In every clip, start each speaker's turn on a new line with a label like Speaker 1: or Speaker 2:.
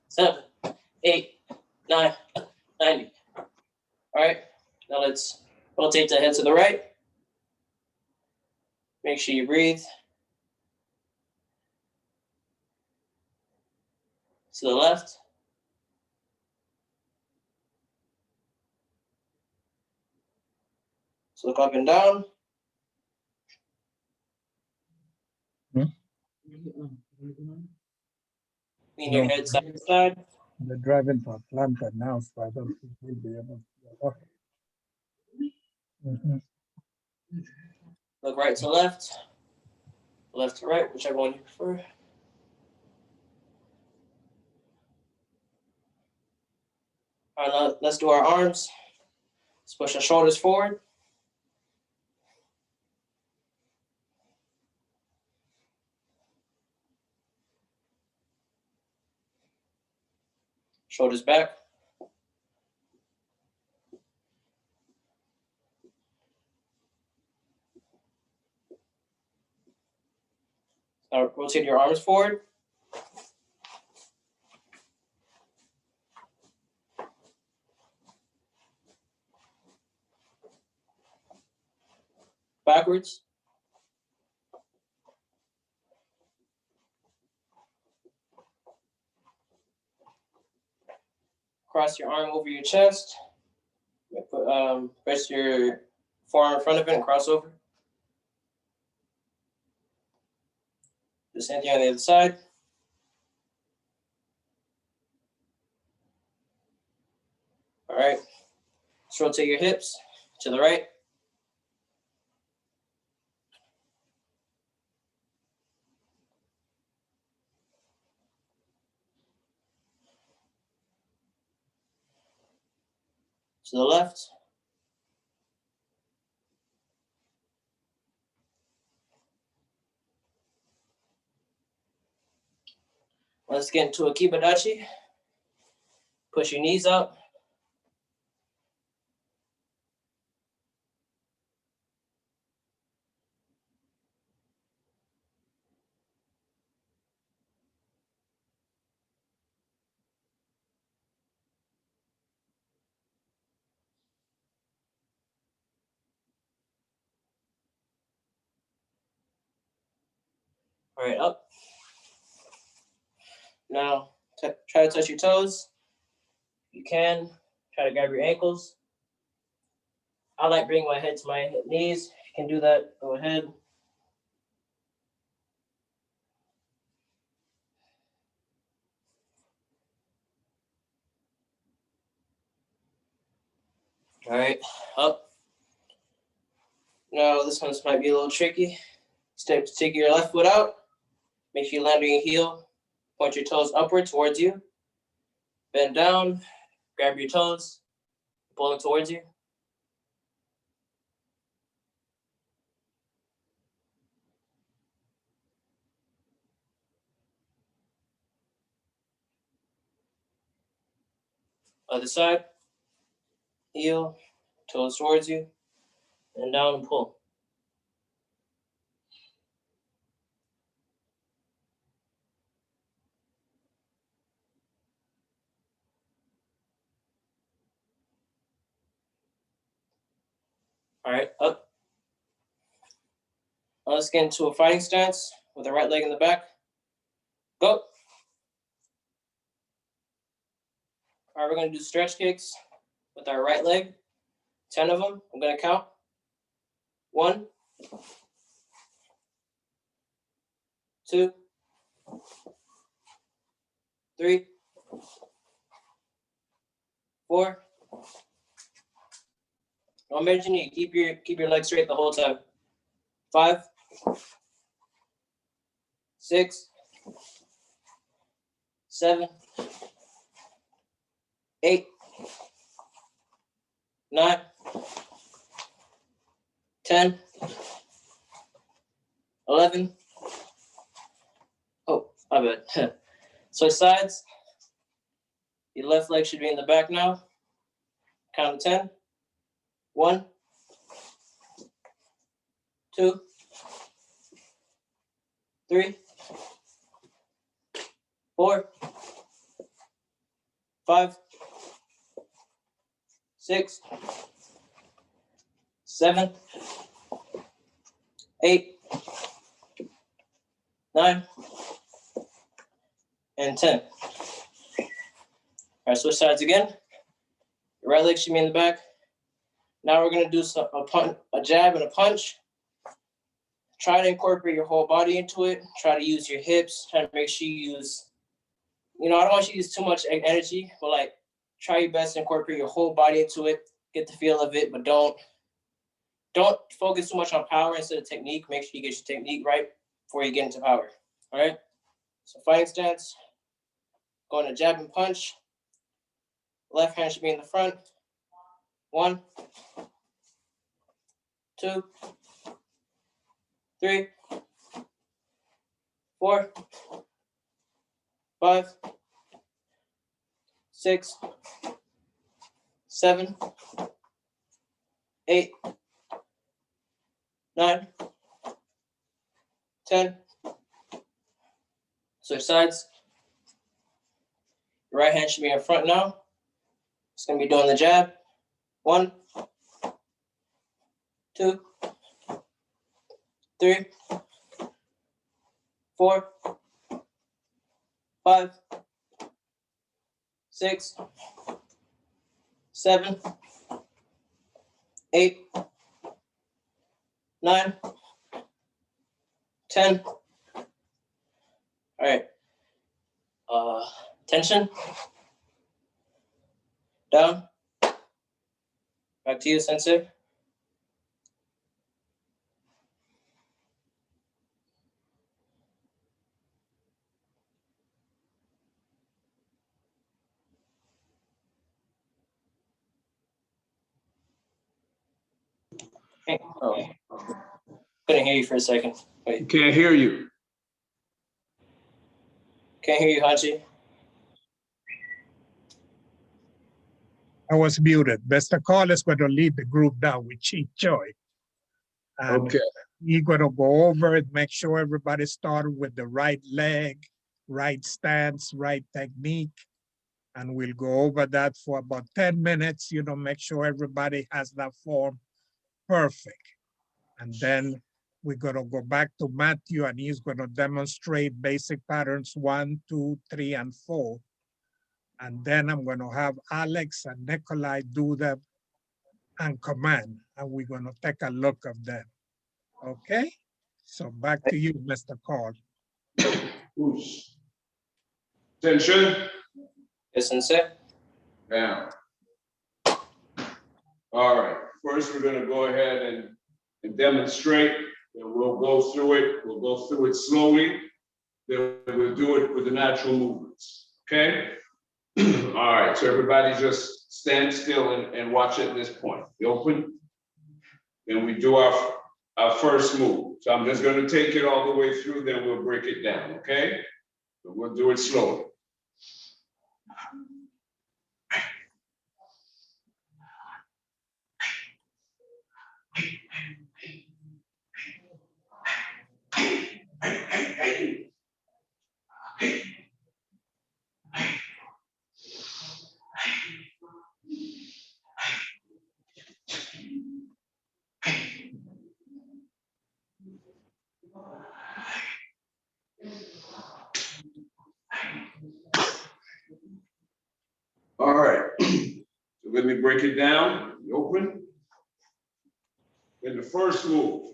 Speaker 1: 7, 8, 9, 90. All right, now let's rotate the head to the right. Make sure you breathe. To the left. So look up and down. Lean your head side to side.
Speaker 2: They're driving for Atlanta now, so I don't think we'll be able to. Okay.
Speaker 1: Look right to left. Left to right, whichever one you prefer. All right, now let's do our arms. Let's push our shoulders forward. Shoulders back. Now rotate your arms forward. Backwards. Cross your arm over your chest. Press your forearm in front of it and cross over. The same thing on the other side. All right. Let's rotate your hips to the right. To the left. Let's get into a kibadachi. Push your knees up. All right, up. Now, try to touch your toes. If you can, try to grab your ankles. I like bringing my head to my knees. If you can do that, go ahead. All right, up. Now, this one might be a little tricky. Take your left foot out. Make sure you land on your heel. Point your toes upward towards you. Bend down. Grab your toes. Pull them towards you. Other side. Heel. Toes towards you. And down and pull. All right, up. Now let's get into a fighting stance with the right leg in the back. Go. All right, we're going to do stretch kicks with our right leg. 10 of them. I'm going to count. 1, 2, 3, 4. Don't bend your knee. Keep your legs straight the whole time. 5, 6, 7, 8, 9, 10, 11. Oh, my bad. Switch sides. Your left leg should be in the back now. Count to 10. 1, 2, 3, 4, 5, 6, 7, 8, 9, and 10. All right, switch sides again. Your right leg should be in the back. Now we're gonna do a jab and a punch. Try to incorporate your whole body into it. Try to use your hips. Try to make sure you use, I don't want you to use too much energy, but like try your best to incorporate your whole body into it. Get the feel of it, but don't focus too much on power instead of technique. Make sure you get your technique right before you get into power. All right. So fighting stance. Going to jab and punch. Left hand should be in the front. 1, 2, 3, 4, 5, 6, 7, 8, 9, 10. Switch sides. Your right hand should be in front now. It's going to be doing the jab. 1, 2, 3, 4, 5, 6, 7, 8, 9, 10. All right. Tension. Down. Back to you, Sensei. Okay. Oh, couldn't hear you for a second. Wait.
Speaker 3: Can't hear you.
Speaker 1: Can't hear you, Hachi.
Speaker 2: I was muted. Mr. Carl is going to lead the group now with Chief Joy. And
Speaker 3: Okay.
Speaker 2: he's going to go over it, make sure everybody started with the right leg, right stance, right technique. And we'll go over that for about 10 minutes, make sure everybody has that form perfect. And then we're going to go back to Matthew and he's going to demonstrate basic patterns 1, 2, 3, and 4. And then I'm going to have Alex and Nikolai do them and command, and we're going to take a look of them. Okay? So back to you, Mr. Carl.
Speaker 3: Tension.
Speaker 1: Yes, Sensei.
Speaker 3: Down. All right. First, we're going to go ahead and demonstrate, and we'll go through it. We'll go through it slowly. Then we'll do it with the natural movements. Okay? All right. So everybody just stand still and watch at this point. We open. Then we do our first move. So I'm just going to take it all the way through, then we'll break it down. Okay? So we'll do it slowly. All right. So let me break it down. We open. Then the first move.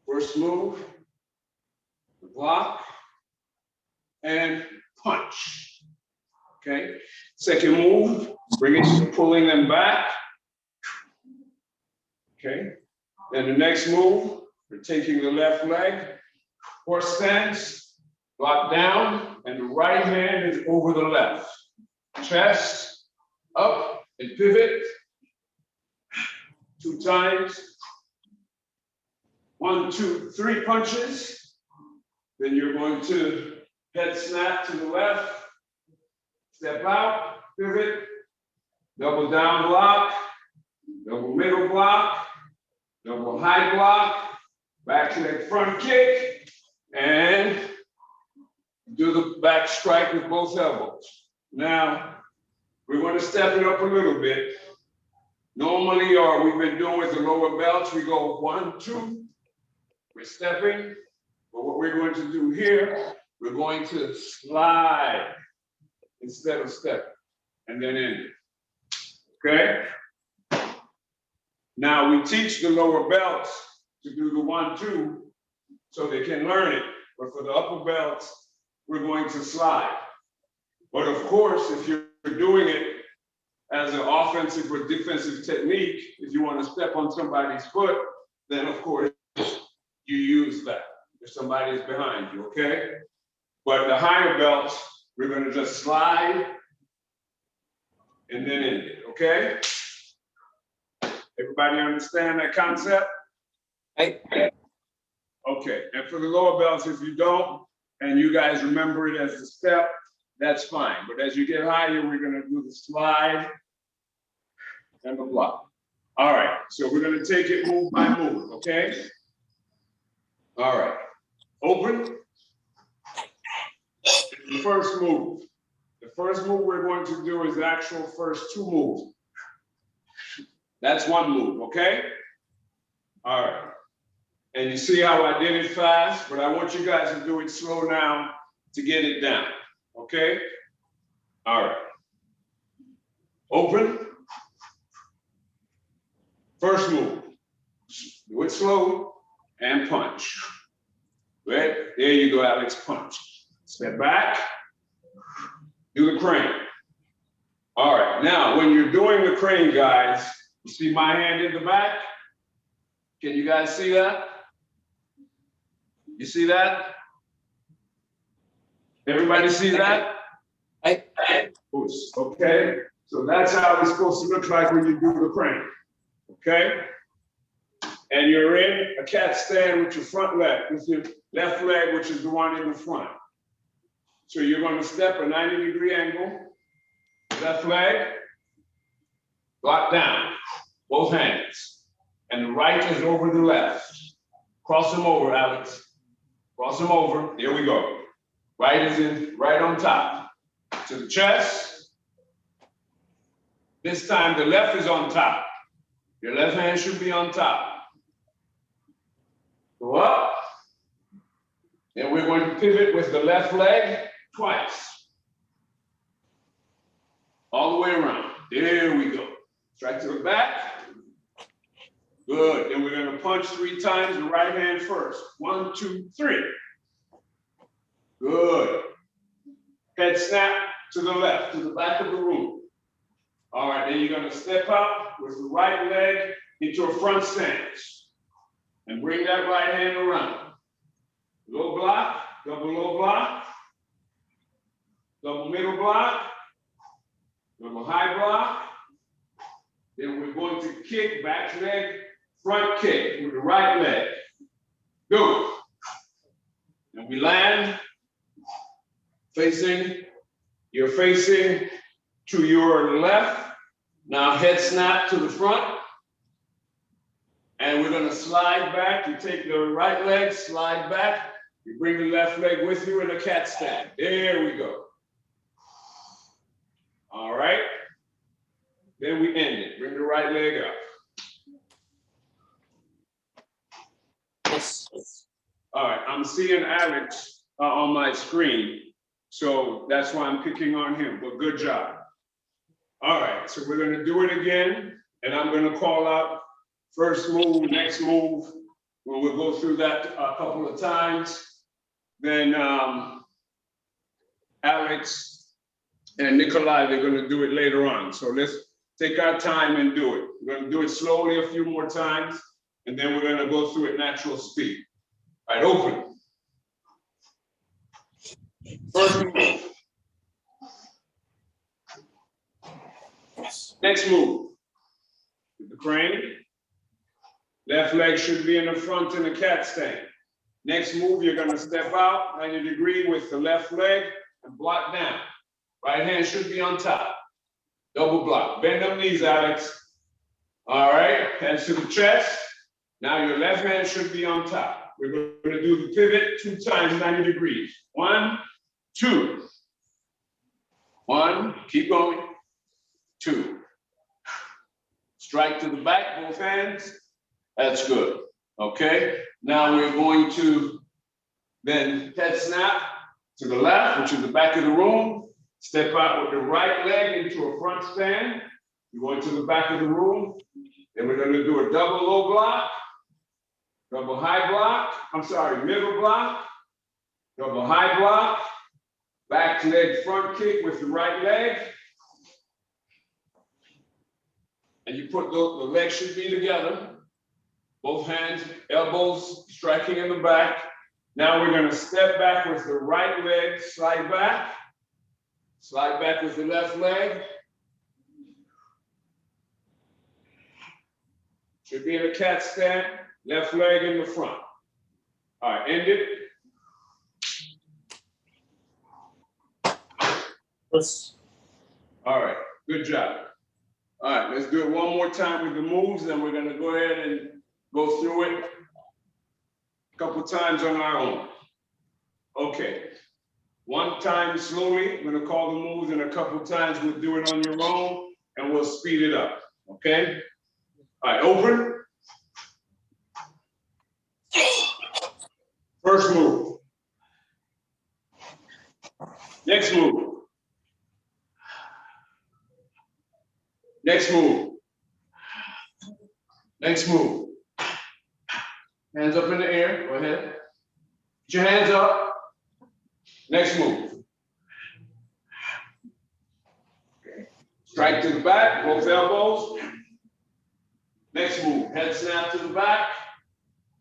Speaker 3: First move, the block and punch. Okay. Second move, pulling them back. Okay. Then the next move, we're taking the left leg, horse stance, block down, and the right hand is over the left. Chest, up, and pivot. 2 times. 1, 2, 3 punches. Then you're going to head snap to the left, step out, pivot, double down block, double middle block, double high block, back leg front kick, and do the back strike with both elbows. Now, we're going to step it up a little bit. Normally, or we've been doing with the lower belts, we go 1, 2. We're stepping. But what we're going to do here, we're going to slide instead of stepping, and then end it. Okay? Now, we teach the lower belts to do the 1, 2 so they can learn it. But for the upper belts, we're going to slide. But of course, if you're doing it as an offensive or defensive technique, if you want to step on somebody's foot, then of course you use that if somebody's behind you, okay? But the higher belts, we're going to just slide and then end it, okay? Everybody understand that concept?
Speaker 1: Right.
Speaker 3: Okay, and for the lower belts, if you don't, and you guys remember it as the step, that's fine. But as you get higher, we're gonna do the slide and the block. All right, so we're gonna take it move by move, okay? All right, open. The first move. The first move we're going to do is the actual first 2 moves. That's 1 move, okay? All right. And you see how I did it fast, but I want you guys to do it slow now to get it down, okay? All right. Open. First move. Do it slow and punch. Right? There you go, Alex, punch. Step back. Do the crane. All right, now when you're doing the crane, guys, you see my hand in the back? Can you guys see that? You see that? Everybody see that? Okay, so that's how it's supposed to look like when you do the crane, okay? And you're in a cat stand with your front leg, with your left leg, which is the one in the front. So you're gonna step a 90-degree angle, left leg, block down, both hands. And the right is over the left. Cross them over, Alex. Cross them over, here we go. Right is in, right on top. To the chest. This time the left is on top. Your left hand should be on top. Go up. Then we're going to pivot with the left leg twice. All the way around. There we go. Strike to the back. Good. Then we're going to punch 3 times, the right hand first. 1, 2, 3. Good. Head snap to the left, to the back of the room. All right, then you're going to step up with the right leg into a front stance. And bring that right hand around. Low block, double low block, double middle block, double high block. Then we're going to kick back leg, front kick with the right leg. Go. And we land facing, you're facing to your left. Now head snap to the front. And we're gonna slide back. You take the right leg, slide back. You bring the left leg with you in a cat stand. There we go. All right. Then we end it. Bring the right leg up.
Speaker 1: Yes.
Speaker 3: All right, I'm seeing Alex on my screen. So that's why I'm picking on him, but good job. All right, so we're gonna do it again. And I'm gonna call out first move, next move. We'll go through that a couple of times. Then Alex and Nikolai, they're gonna do it later on. So let's take our time and do it. We're gonna do it slowly a few more times, and then we're gonna go through it natural speed. All right, open. First move. Next move. The crane. Left leg should be in the front in the cat stand. Next move, you're gonna step out 90 degree with the left leg and block down. Right hand should be on top. Double block. Bend them knees, Alex. All right, hands to the chest. Now your left hand should be on top. We're gonna do the pivot 2 times 90 degrees. 1, 2. 1, keep going. 2. Strike to the back, both hands. That's good. Okay, now we're going to then head snap to the left, which is the back of the room. Step out with the right leg into a front stand. You're going to the back of the room. Then we're going to do a double low block, double high block. I'm sorry, middle block, double high block, back leg front kick with the right leg. And you put the legs should be together. Both hands, elbows striking in the back. Now we're going to step back with the right leg, slide back with the left leg. Should be in a cat stand, left leg in the front. All right, end it. All right, good job. All right, let's do it one more time with the moves, then we're gonna go ahead and go through it a couple times on our own. Okay, one time slowly, I'm gonna call the moves, and a couple times we'll do it on your own, and we'll speed it up, okay? All right, open. First move. Next move. Next move. Next move. Hands up in the air, go ahead. Put your hands up. Next move. Okay. Strike to the back, both elbows. Next move, head snap to the back.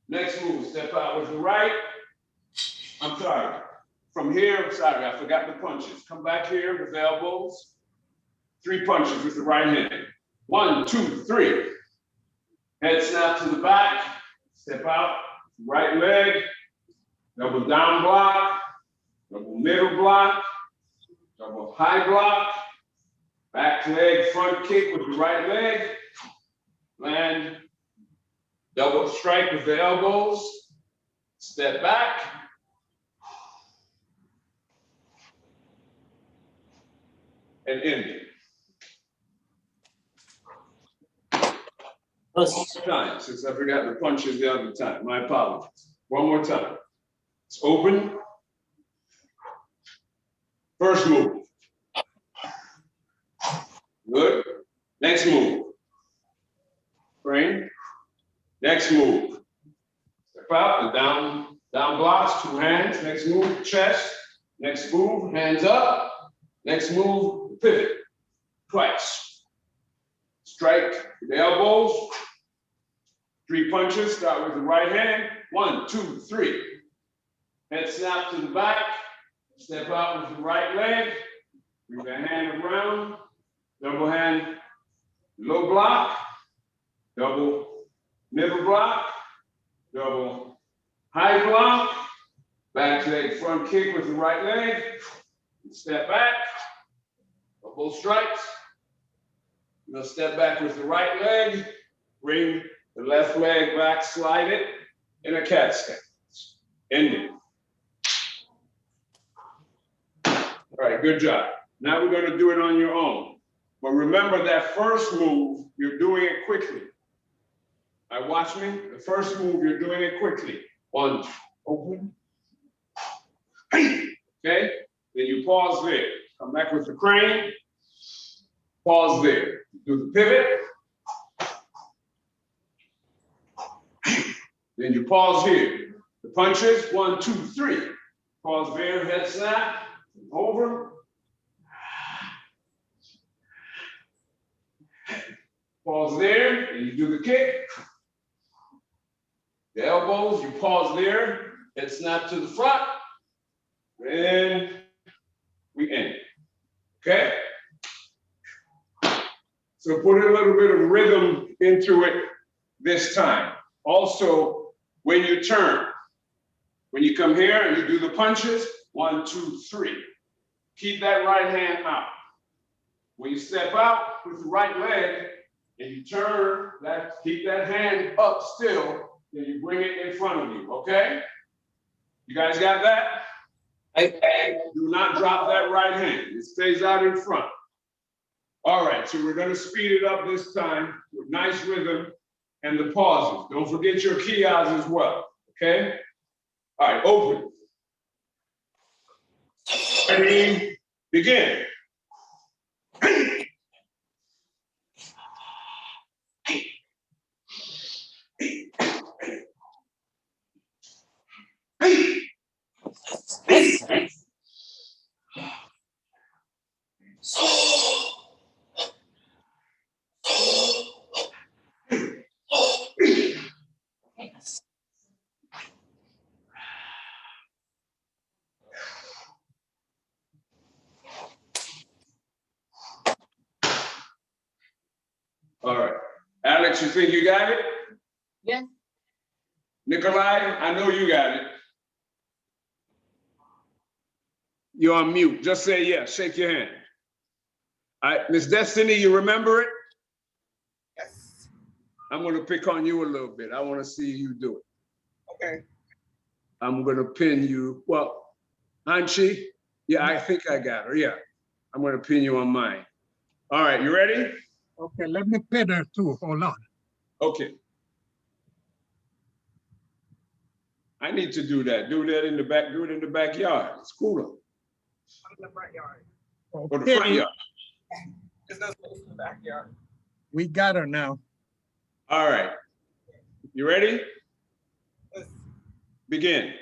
Speaker 3: Next move, step out with the right. I'm sorry, from here, sorry, I forgot the punches. Come back here with the elbows. 3 punches with the right hand. 1, 2, 3. Head snap to the back, step out, right leg, double down block, double middle block, double high block, back leg front kick with the right leg, land, double strike with the elbows, step back, and end it. One more time, since I forgot the punches the other time. My apologies. One more time. It's open. First move. Good. Next move. Frame. Next move. Step out, the down blocks, 2 hands. Next move, chest. Next move, hands up. Next move, pivot. Twice. Strike with the elbows. 3 punches, start with the right hand. 1, 2, 3. Head snap to the back. Step out with the right leg. Bring the hand around. Double hand, low block. Double middle block. Double high block. Back leg front kick with the right leg. Step back. Double strikes. You're gonna step back with the right leg. Bring the left leg back, slide it in a cat stance. End it. All right, good job. Now we're going to do it on your own. But remember that first move, you're doing it quickly. All right, watch me. The first move, you're doing it quickly. 1, open. Okay? Then you pause there. Come back with the crane. Pause there. Do the pivot. Then you pause here. The punches, 1, 2, 3. Pause there, head snap, over. Pause there, and you do the kick. The elbows, you pause there, head snap to the front, and we end. Okay? So put a little bit of rhythm into it this time. Also, when you turn, when you come here and you do the punches, 1, 2, 3. Keep that right hand out. When you step out with the right leg and you turn, keep that hand up still, then you bring it in front of you, okay? You guys got that?
Speaker 1: Aye.
Speaker 3: Do not drop that right hand. It stays out in front. All right, so we're gonna speed it up this time with nice rhythm and the pauses. Don't forget your kias as well, okay? All right, open. Ready, begin. All right, Alex, you think you got it?
Speaker 1: Yeah.
Speaker 3: Nikolai, I know you got it. You're on mute. Just say yes. Shake your hand. All right, Miss Destiny, you remember it?
Speaker 4: Yes.
Speaker 3: I'm gonna pick on you a little bit. I want to see you do it.
Speaker 4: Okay.
Speaker 3: I'm gonna pin you. Well, Hanchi, yeah, I think I got her. Yeah, I'm gonna pin you on mine. All right, you ready?
Speaker 2: Okay, let me pin her too. Hold on.
Speaker 3: Okay. I need to do that. Do that in the back. Do it in the backyard. It's cooler.
Speaker 4: I'm in the front yard.
Speaker 3: Or the front
Speaker 2: Okay,
Speaker 3: yard.
Speaker 4: There's no space in the backyard.
Speaker 2: we got her now.
Speaker 3: All right. You ready?
Speaker 4: Yes.
Speaker 3: Begin.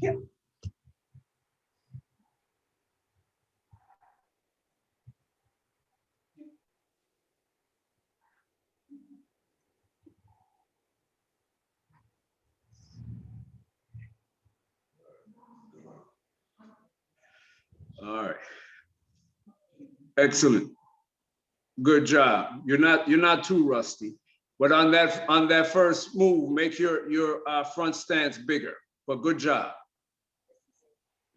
Speaker 4: Yeah.
Speaker 3: All right. Excellent. Good job. You're not too rusty. But on that first move, make your front stance bigger. But good job.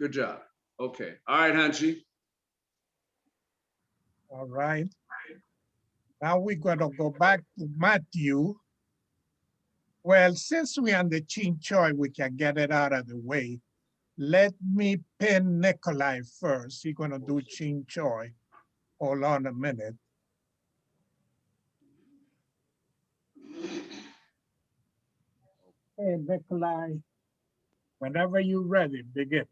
Speaker 3: Good job. Okay. All right, Hanchi.
Speaker 2: All right. Now we're gonna go back to Matthew. Well, since we're on the chin choy, we can get it out of the way. Let me pin Nikolai first. He's gonna do chin choy. Hold on a minute. Hey, Nikolai, whenever you're ready, begin.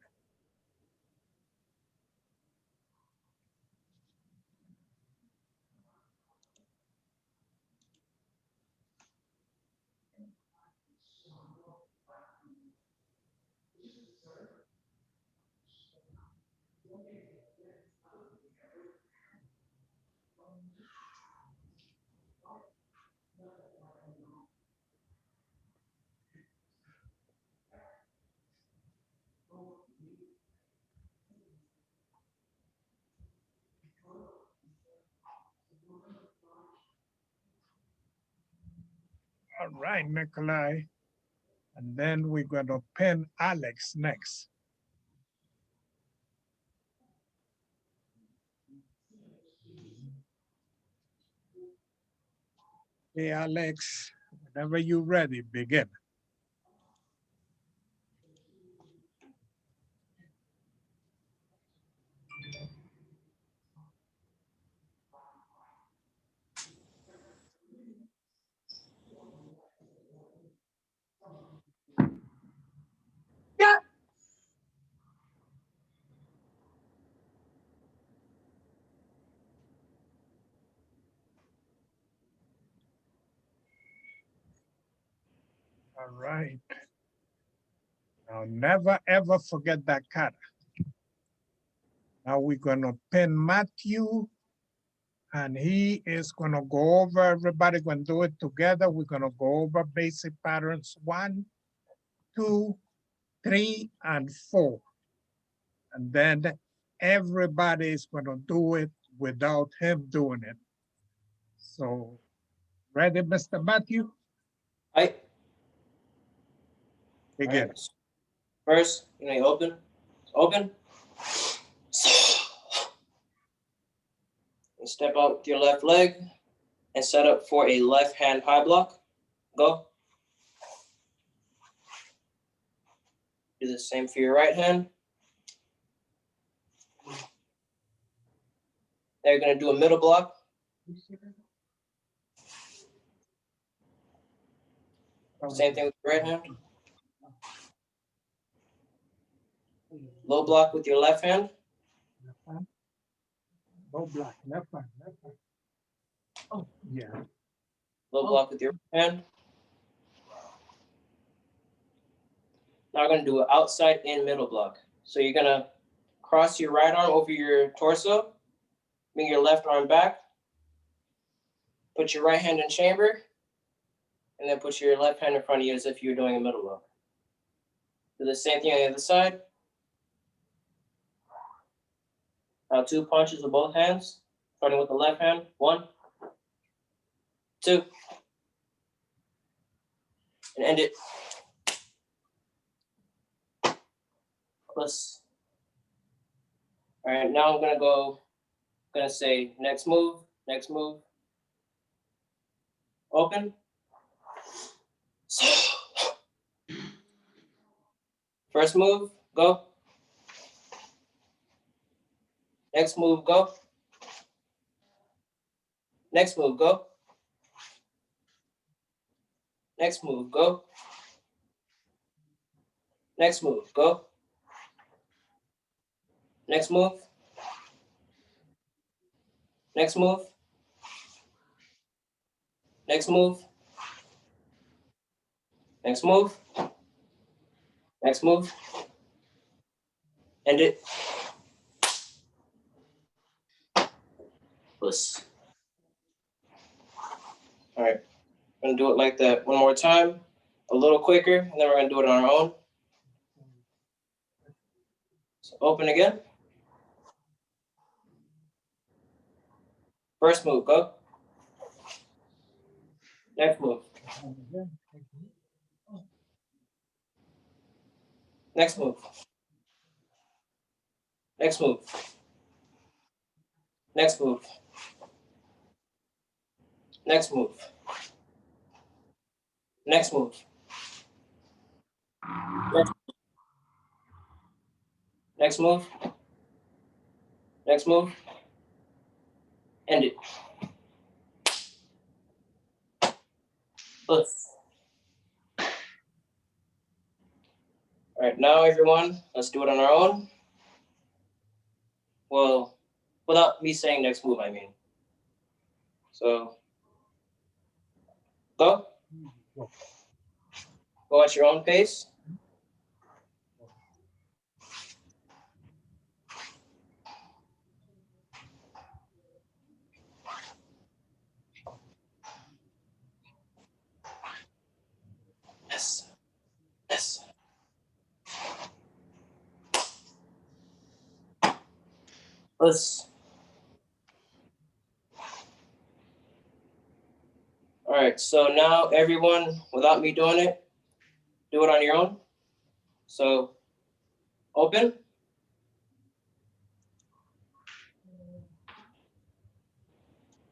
Speaker 2: All right, Nikolai. And then we're gonna pin Alex next. Hey, Alex, whenever you're ready, begin.
Speaker 4: Yeah.
Speaker 2: All right. Now, never ever forget that kata. Now we're gonna pin Matthew, and he is gonna go over, everybody gonna do it together. We're gonna go over basic patterns 1, 2, 3, and 4. And then everybody is gonna do it without him doing it. So, ready, Mr. Matthew?
Speaker 1: Aye.
Speaker 2: Begin.
Speaker 1: Alright. First, you know, you open. And step out with your left leg and set up for a left hand high block. Go. Do the same for your right hand. Now you're going to do a middle block. Same thing with your right hand. Low block with your left hand.
Speaker 2: Low block, left hand, left hand. Oh, yeah.
Speaker 1: Low block with your right hand. Now we're going to do an outside in middle block. So you're going to cross your right arm over your torso, bring your left arm back, put your right hand in chamber, and then put your left hand in front of you as if you're doing a middle block. Do the same thing on the other side. Now 2 punches with both hands, starting with the left hand. 1, 2, and end it. Plus. All right, now I'm gonna say next move, open. First move, go. Next move, go. Next move, go. Next move, go. Next move, go. Next move. Next move. Next move. Next move. Next move. End it. Puss. All right, I'm gonna do it like that one more time, a little quicker, and then we're gonna do it on our own. So open again. First move, go. Next move. Next move. Next move. Next move. Next move. Next move. Next move. Next move. End it. Puss. All right, now everyone, let's do it on our own. Well, without me saying next move, I mean. So, go. Go at your own pace. Yes. Yes. Let's. All right, so now everyone, without me doing it, do it on your own. So, open.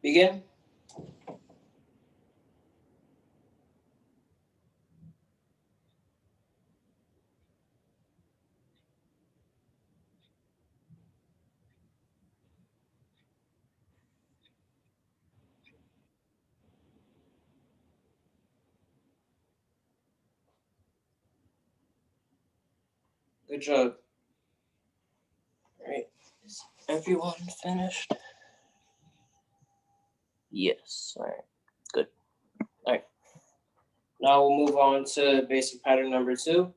Speaker 1: Begin. Good job. All right, is everyone finished? Yes, all right, good. All right, now we'll move on to basic pattern number 2,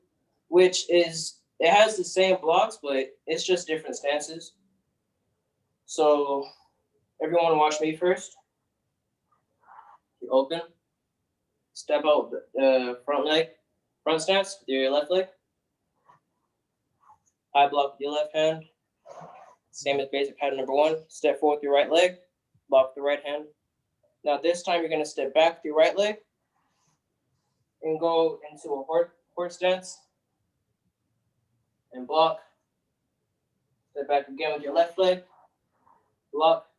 Speaker 1: which is, it has the same blocks, but it's just different stances. So everyone watch me first. You open, step out the front leg, front stance with your left leg. High block with your left hand. Same as basic pattern number 1. Step forward with your right leg, block with the right hand. Now this time you're gonna step back with your right leg and go into a horse stance and block. Step back again with your left leg, block,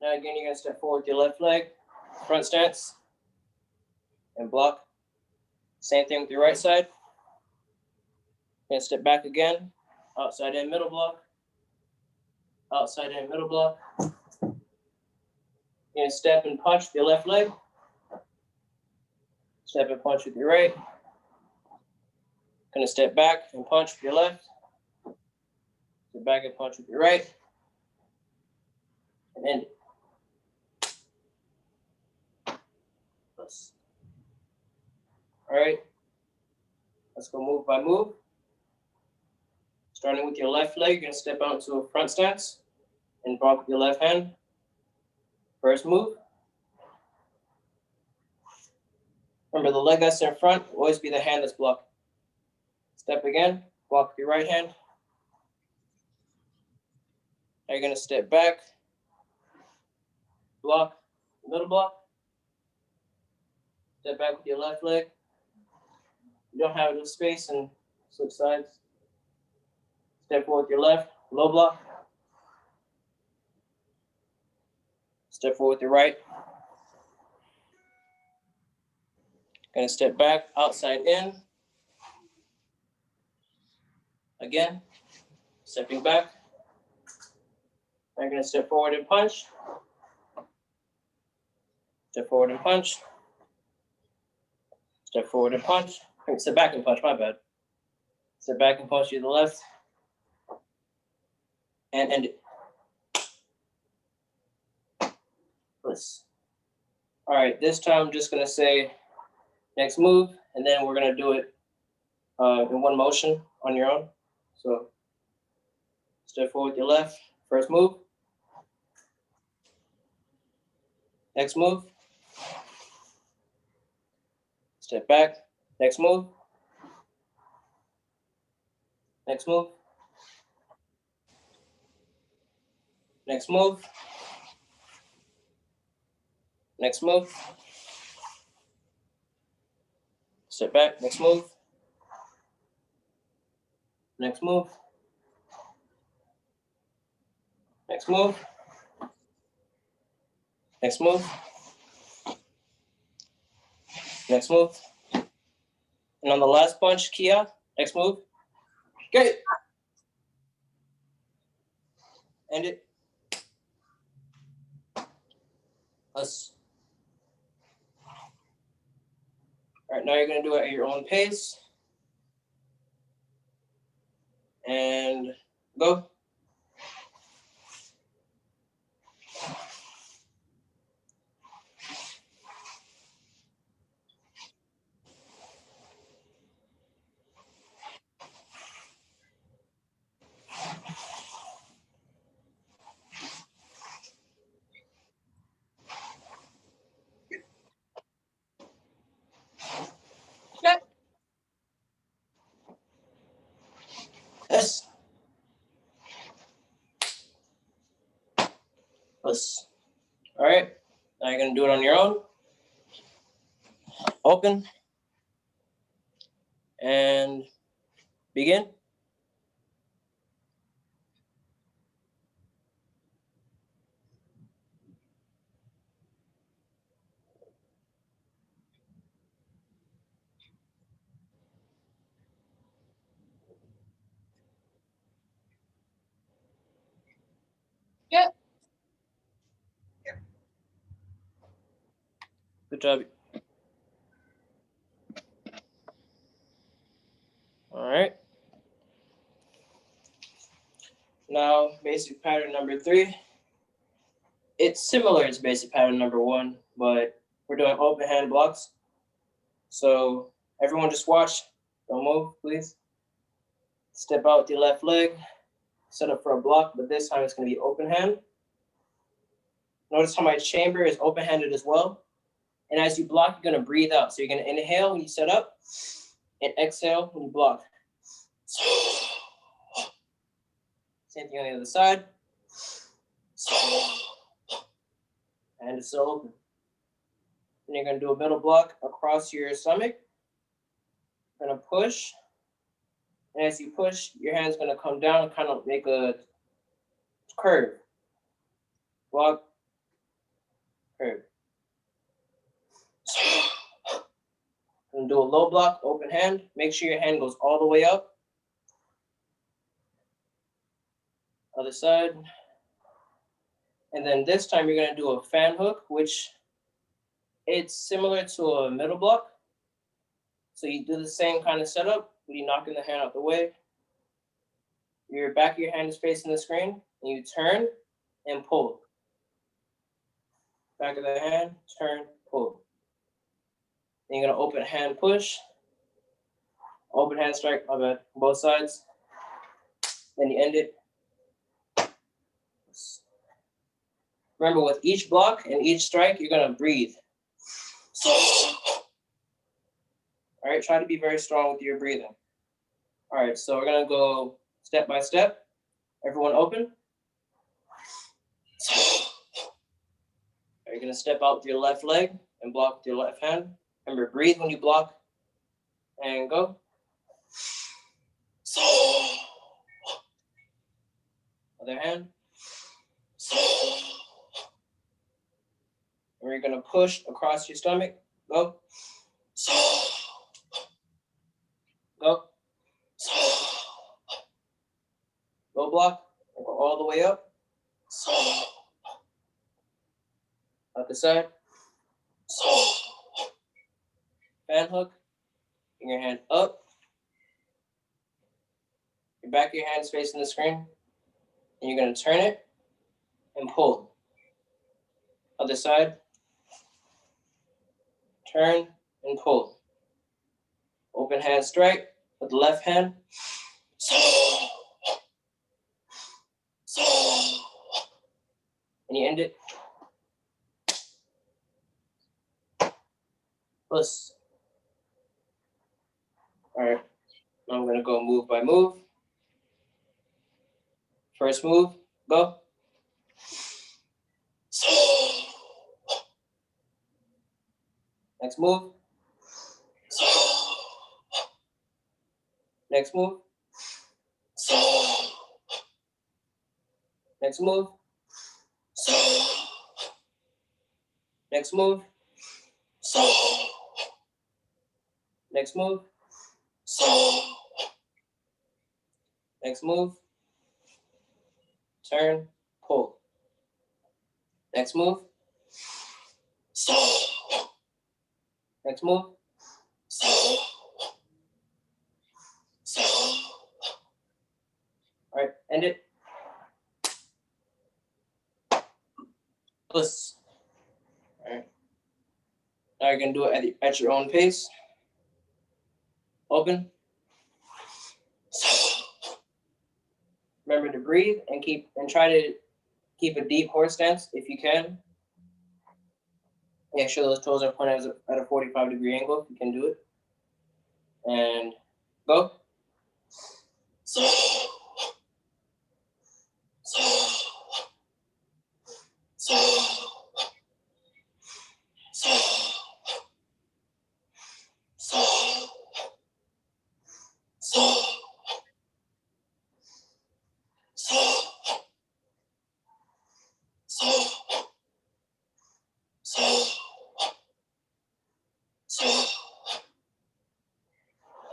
Speaker 1: Now again, you're gonna step forward with your left leg, front stance, and block. Same thing with your right side. You're gonna step back again, outside in, middle block, outside in, middle block. You're gonna step and punch with your left leg, step and punch with your right. Gonna step back and punch with your left, step back and punch with your right, and end it. All right, let's go move by move. Starting with your left leg, you're gonna step out into a front stance and block with your left hand. First move. Remember, the leg that's in front will always be the hand that's blocking. Step again, block with your right hand. Now you're gonna step back, block, middle block. Step back with your left leg. You don't have enough space and switch sides. Step forward with your left, low block. Step forward with your right. Gonna step back, outside in. Again, stepping back. Now you're gonna step forward and punch. Step forward and punch. Step forward and punch. Step back and punch, my bad. Step back and punch to the left. And end it. Let's. All right, this time I'm just gonna say next move, and then we're gonna do it in one motion on your own. So step forward with your left, first move. Next move. Step back, next move. Next move. Next move. Next move. Step back, next move. Next move. Next move. Next move. Next move. And on the last punch, Kia, next move. Get it. End it. Let's. All right, now you're gonna do it at your own pace. And go. Yes. Let's. All right. Now you're gonna do it on your own. Open. And begin.
Speaker 4: Yeah.
Speaker 1: Good job. All right. Now, basic pattern number 3. It's similar to basic pattern number 1, but we're doing open hand blocks. So everyone just watch. Don't move, please. Step out with your left leg. Set up for a block, but this time it's going to be open hand. Notice how my chamber is open-handed as well. And as you block, you're going to breathe out. So you're going to inhale when you set up and exhale when you block. Same thing on the other side. And it's still open. Then you're going to do a middle block across your stomach. You're going to push. And as you push, your hand's going to come down and kind of make a curve. Block, Good. And do a low block, open hand. Make sure your hand goes all the way up. Other side. And then this time you're gonna do a fan hook, which it's similar to a middle block. So you do the same kind of setup, but you're knocking the hand out the way. Your back of your hand is facing the screen, and you turn and pull. Back of the hand, turn, pull. Then you're gonna open hand push, open hand strike, my bad, both sides. Then you end it. Remember, with each block and each strike, you're gonna breathe. All right, try to be very strong with your breathing. All right, so we're gonna go step by step. Everyone open. You're gonna step out with your left leg and block with your left hand. Remember, breathe when you block and go. Other hand. And we're gonna push across your stomach. Go. Go. Low block. And go all the way up. Other side. Fan hook. Bring your hand up. Your back of your hand is facing the screen. And you're gonna turn it and pull. Other side. Turn and pull. Open hand strike with the left hand. And you end it. Plus. All right. Now I'm gonna go move by move. First move, go. Next move. Next move. Next move. Next move. Next move. Next move. Turn, pull. Next move. Next move. All right, end it. Plus. All right. Now you're gonna do it at your own pace. Open. Remember to breathe and try to keep a deep horse stance if you can. Make sure those toes are pointed at a 45-degree angle if you can do it. And go.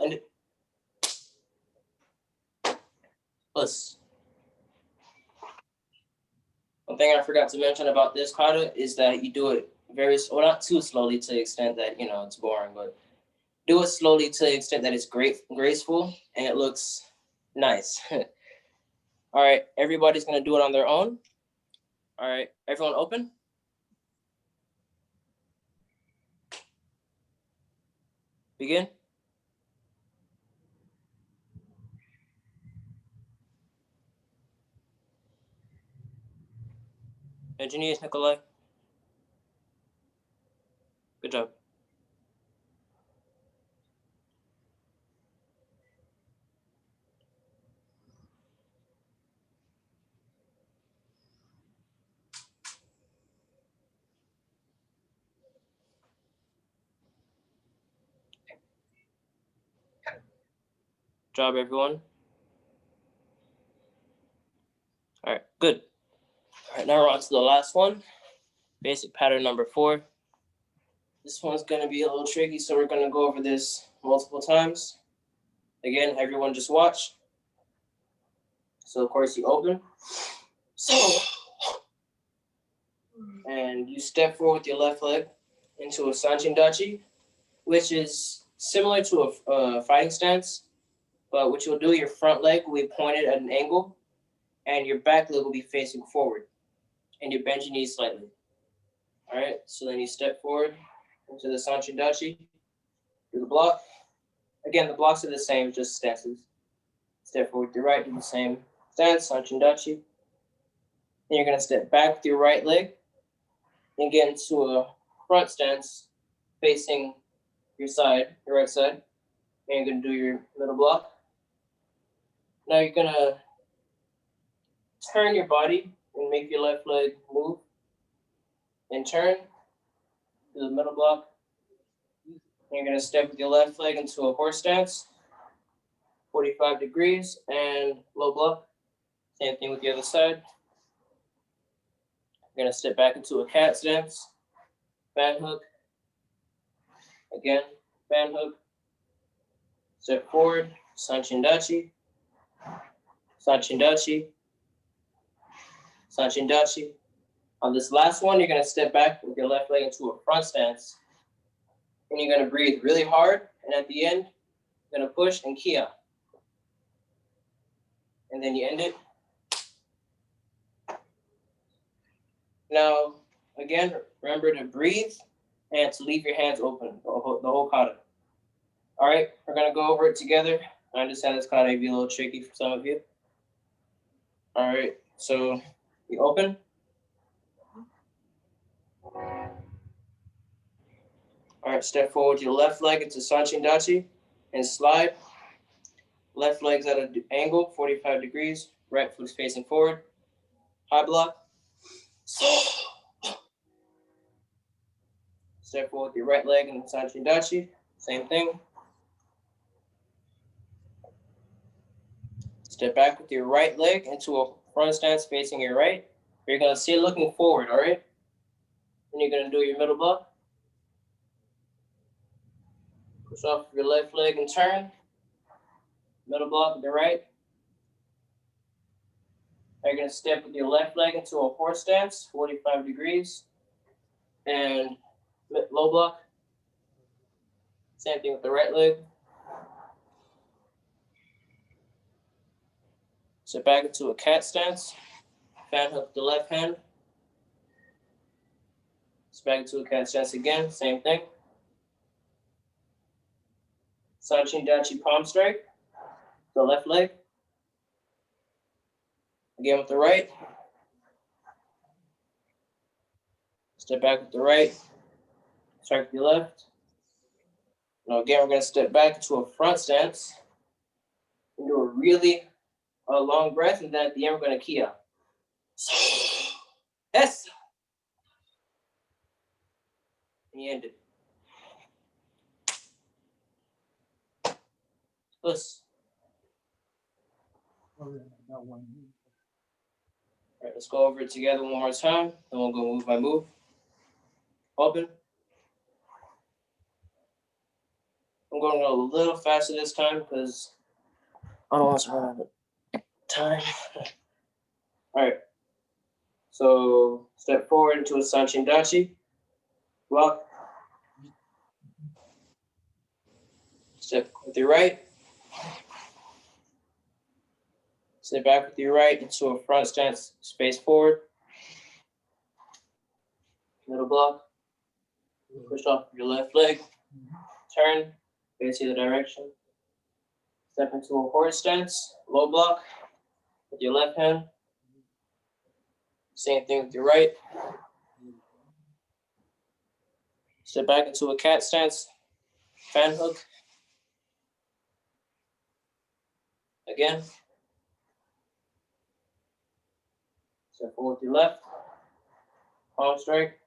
Speaker 1: And plus. One thing I forgot to mention about this kata is that you do it not too slowly to the extent that, it's boring, but do it slowly to the extent that it's graceful and it looks nice. All right, everybody's gonna do it on their own. All right, everyone open. Begin. Engineers, Nikolai. Good job. Job, everyone. All right, good. All right, now we're on to the last one. Basic pattern number 4. This one's gonna be a little tricky, so we're gonna go over this multiple times. Again, everyone just watch. So of course you open. And you step forward with your left leg into a Sanchin Dachi, which is similar to a fighting stance, but what you'll do, your front leg will be pointed at an angle, and your back leg will be facing forward, and you bend your knees slightly. All right, so then you step forward into the Sanchin Dachi, do the block. Again, the blocks are the same, just stances. Step forward with your right, do the same stance, Sanchin Dachi. Then you're gonna step back with your right leg and get into a front stance facing your side, your right side. And you're gonna do your middle block. Now you're gonna turn your body and make your left leg move and turn to the middle block. And you're gonna step with your left leg into a horse stance, 45 degrees and low block. Same thing with the other side. You're gonna step back into a cat stance, fan hook. Again, fan hook. Step forward, Sanchin Dachi, Sanchin Dachi, Sanchin Dachi. On this last one, you're gonna step back with your left leg into a front stance. And you're gonna breathe really hard. And at the end, you're gonna push and kia. And then you end it. Now, again, remember to breathe and to leave your hands open, the whole kata. All right, we're gonna go over it together. I understand this kata may be a little tricky for some of you. All right, so you open. All right, step forward with your left leg into Sanchin Dachi and slide. Left leg's at an angle, 45 degrees. Right foot's facing forward. High block. Step forward with your right leg into Sanchin Dachi. Same thing. Step back with your right leg into a front stance facing your right. You're gonna stay looking forward, all right? Then you're gonna do your middle block. Push off your left leg and turn. Middle block with the right. Now you're gonna step with your left leg into a horse stance, 45 degrees. And low block. Same thing with the right leg. Step back into a cat stance. Fan hook the left hand. Step back into a cat stance again, same thing. Sanchin Dachi palm strike, the left leg. Again with the right. Step back with the right. Strike with the left. Now again, we're going to step back into a front stance. And do a really long breath, and then at the end, we're going to kia. Yes. And you end it. Plus. All right, let's go over it together one more time. Then we'll go move by move. Open. I'm going to go a little faster this time because I don't want to run out of time. All right. So step forward into a Sanchin Dachi. Block. Step with your right. Step back with your right into a front stance, space forward. Middle block. Push off your left leg. Turn, face the other direction. Step into a horse stance, low block with your left hand. Same thing with your right. Step back into a cat stance, fan hook. Again. Step forward with your left, palm strike.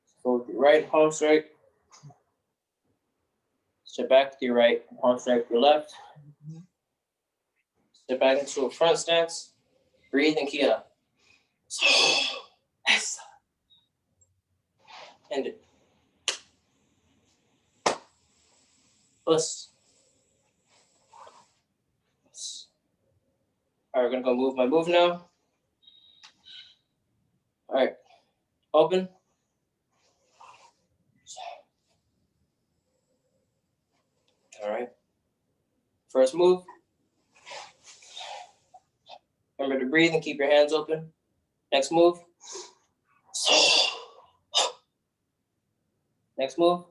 Speaker 1: Step forward with your right, palm strike. Step back with your right, palm strike with your left. Step back into a front stance. Breathe and kia. End it. Us. All right, we're gonna go move my move now. All right, open. All right. First move. Remember to breathe and keep your hands open. Next move. Next move.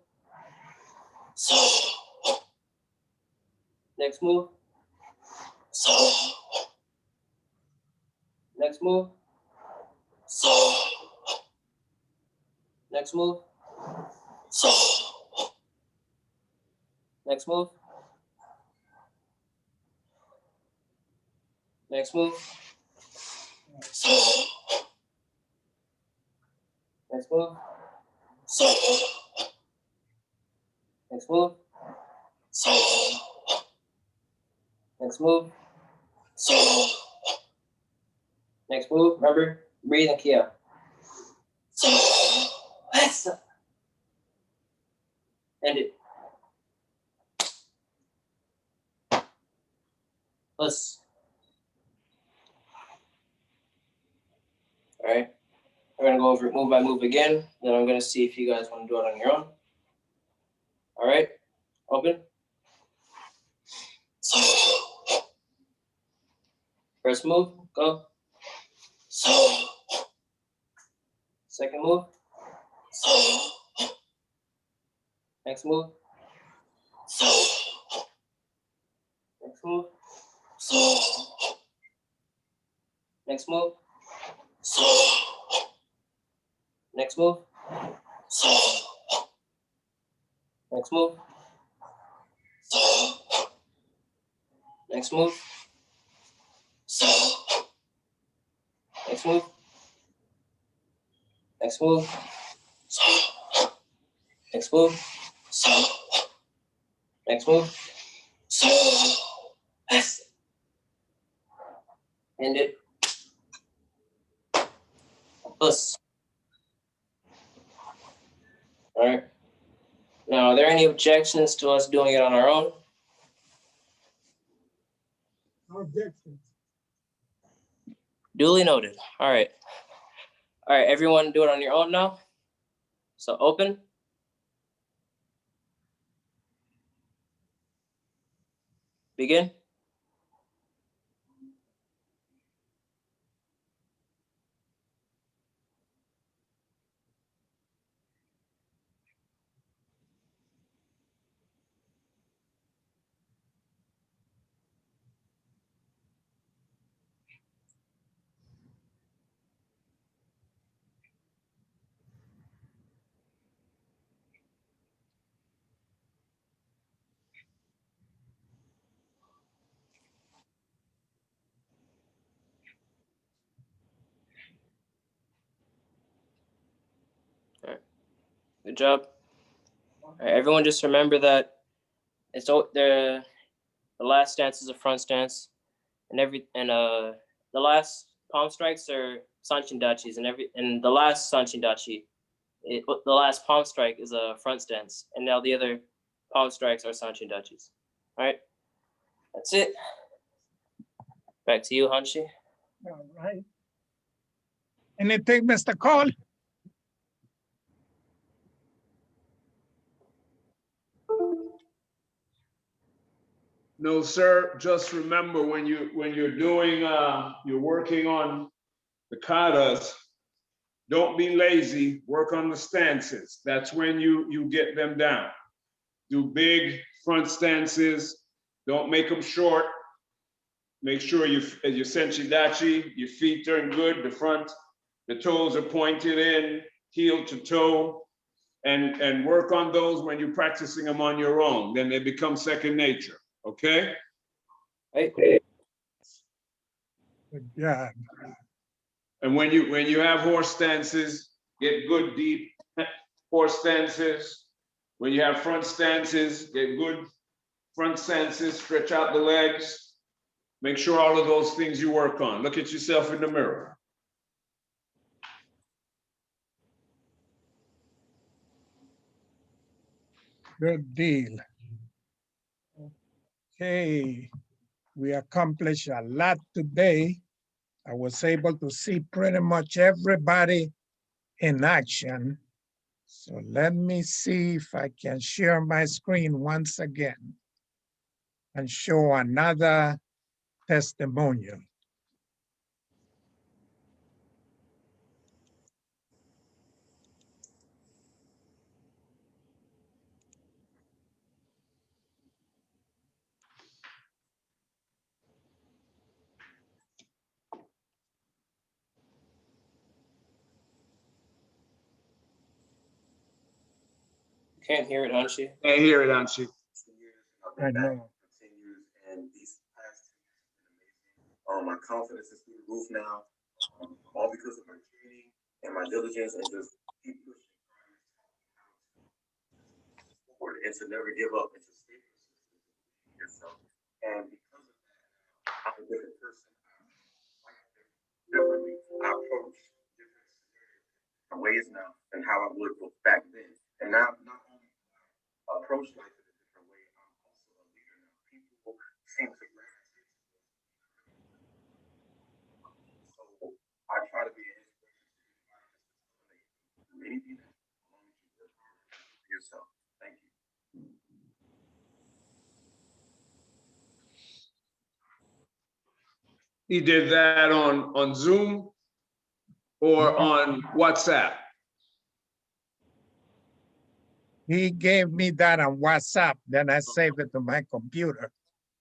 Speaker 1: Next move. Next move. Next move. Next move. Next move. Next move. Next move. Next move. Next move. Remember, breathe and key out. End it. Let's. All right. We're gonna go over it move by move again. Then I'm gonna see if you guys want to do it on your own. All right. Open. First move. Go. Second move. Next move. Next move. Next move. Next move. Next move. Next move. Next move. Next move. Next move. Next move. End it. Plus. All right. Now, are there any objections to us doing it on our own?
Speaker 2: No objections.
Speaker 1: Duly noted. All right. All right, everyone do it on your own now. So open. Begin. All right. Good job. All right, everyone just remember that it's the last stance is a front stance, and the last palm strikes are sanchin dachis, and the last sanchin dachi, the last palm strike is a front stance, and now the other palm strikes are sanchin dachis. All right, that's it. Back to you, Hanshi.
Speaker 2: All right. Anything, Mr. Cole?
Speaker 3: No, sir. Just remember when you're doing you're working on the katas, don't be lazy. Work on the stances. That's when you get them down. Do big front stances. Don't make them short. Make sure your senshi-dachi, your feet turn good. The toes are pointed in, heel to toe, and work on those when you're practicing them on your own. Then they become second nature. Okay.
Speaker 1: Right.
Speaker 2: Good job.
Speaker 3: And when you have horse stances, get good deep horse stances. When you have front stances, get good front stances, stretch out the legs. Make sure all of those things you work on. Look at yourself in the mirror.
Speaker 2: Good deal. Okay, we accomplished a lot today. I was able to see pretty much everybody in action. So let me see if I can share my screen once again and show another testimonial.
Speaker 1: Can't hear it, Hanshi.
Speaker 3: Can't hear it, Anshi.
Speaker 2: I know.
Speaker 5: Continues, and these past 2 years have been amazing. My confidence is through the roof now, all because of my training and my diligence, and just keep pushing forward and to never give up and to stay persistent in yourself. And because of that, I'm a different person. I like differently. I approach different ways now than how I would back then. And now, not only approach life in a different way, I'm also a leader now. People seem to gravitate to me. So I try to be an inspiration to anything that as long as you work hard for yourself. Thank you.
Speaker 3: He did that on Zoom or on WhatsApp?
Speaker 2: He gave me that on WhatsApp, then I saved it to my computer.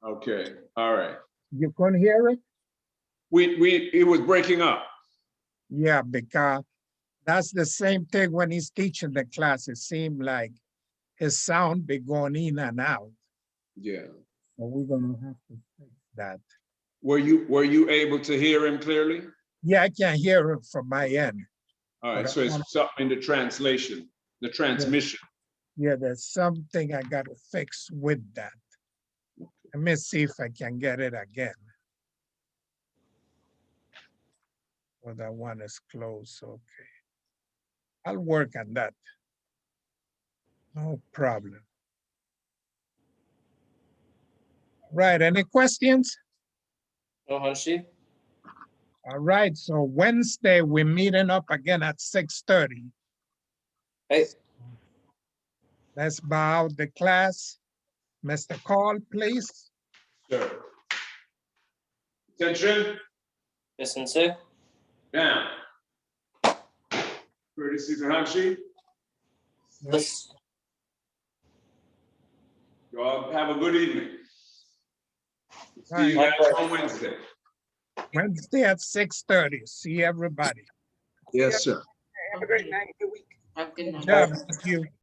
Speaker 3: Okay, all right.
Speaker 2: You couldn't hear it?
Speaker 3: It was breaking up.
Speaker 2: Yeah, because that's the same thing when he's teaching the class. It seemed like his sound be going in and out.
Speaker 3: Yeah.
Speaker 2: So we're gonna have to fix that.
Speaker 3: Were you able to hear him clearly?
Speaker 2: Yeah, I can hear it from my end.
Speaker 3: All right,
Speaker 2: But
Speaker 3: so
Speaker 2: I
Speaker 3: it's
Speaker 2: wanna-
Speaker 3: something in the translation, the transmission.
Speaker 2: Yeah, there's something I gotta fix with that. Let me see if I can get it again. Well, that one is closed, okay. I'll work on that. No problem. Right, any questions?
Speaker 1: No, Hanshi.
Speaker 2: All right, so Wednesday, we're meeting up again at 6:30.
Speaker 1: Hey,
Speaker 2: Let's bow out the class. Mr. Call, please.
Speaker 3: Sure. Attention,
Speaker 1: yes, Sensei.
Speaker 3: now. Courtesy to Hanshi.
Speaker 1: Yes.
Speaker 3: You all have a good evening. See you
Speaker 2: Right.
Speaker 3: guys on Wednesday.
Speaker 2: Wednesday at 6:30. See everybody.
Speaker 3: Yes, sir.
Speaker 6: Have a great night, good week.
Speaker 4: Have a good night.
Speaker 2: Good job. Thank you.